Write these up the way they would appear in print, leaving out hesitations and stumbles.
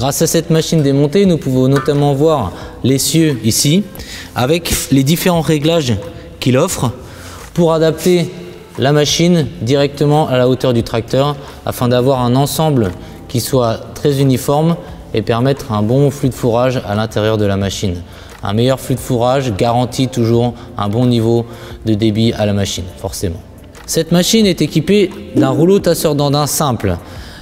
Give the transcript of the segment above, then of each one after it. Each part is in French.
Grâce à cette machine démontée, nous pouvons notamment voir l'essieu ici, avec les différents réglages qu'il offre pour adapter la machine directement à la hauteur du tracteur afin d'avoir un ensemble qui soit très uniforme et permettre un bon flux de fourrage à l'intérieur de la machine. Un meilleur flux de fourrage garantit toujours un bon niveau de débit à la machine, forcément. Cette machine est équipée d'un rouleau tasseur d'andin simple,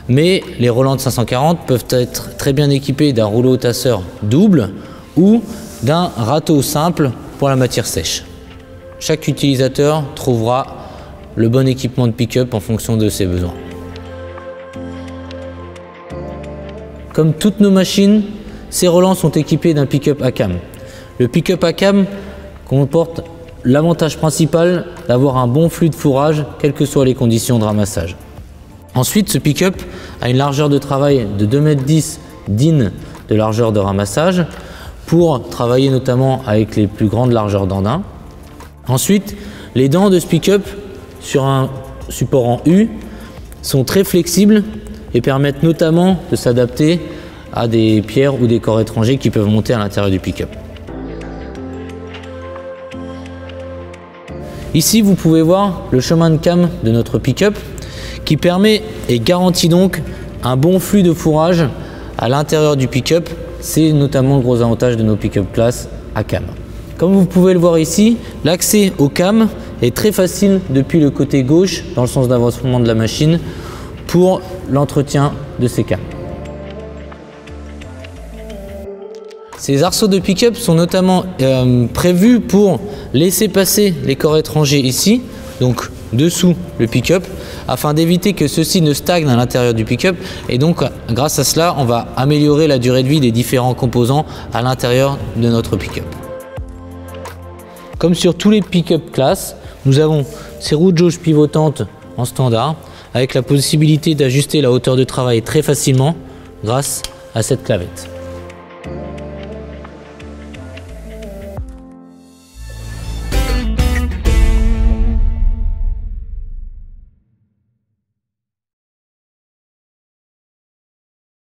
mais les Roland 540 peuvent être très bien équipés d'un rouleau tasseur double ou d'un râteau simple pour la matière sèche. Chaque utilisateur trouvera le bon équipement de pick-up en fonction de ses besoins. Comme toutes nos machines, ces Roland sont équipés d'un pick-up à cam. Le pick-up à cam comporte l'avantage principal d'avoir un bon flux de fourrage, quelles que soient les conditions de ramassage. Ensuite, ce pick-up a une largeur de travail de 2,10 m DIN de largeur de ramassage pour travailler notamment avec les plus grandes largeurs d'andin. Ensuite, les dents de ce pick-up sur un support en U sont très flexibles et permettent notamment de s'adapter à des pierres ou des corps étrangers qui peuvent monter à l'intérieur du pick-up. Ici, vous pouvez voir le chemin de cam de notre pick-up qui permet et garantit donc un bon flux de fourrage à l'intérieur du pick-up. C'est notamment le gros avantage de nos pick-up classe à cam. Comme vous pouvez le voir ici, l'accès au cam est très facile depuis le côté gauche dans le sens d'avancement de la machine pour l'entretien de ces cams. Ces arceaux de pick-up sont notamment prévus pour laisser passer les corps étrangers ici, donc dessous le pick-up, afin d'éviter que ceux-ci ne stagnent à l'intérieur du pick-up. Et donc, grâce à cela, on va améliorer la durée de vie des différents composants à l'intérieur de notre pick-up. Comme sur tous les pick-up classe, nous avons ces roues de jauge pivotantes en standard, avec la possibilité d'ajuster la hauteur de travail très facilement grâce à cette clavette.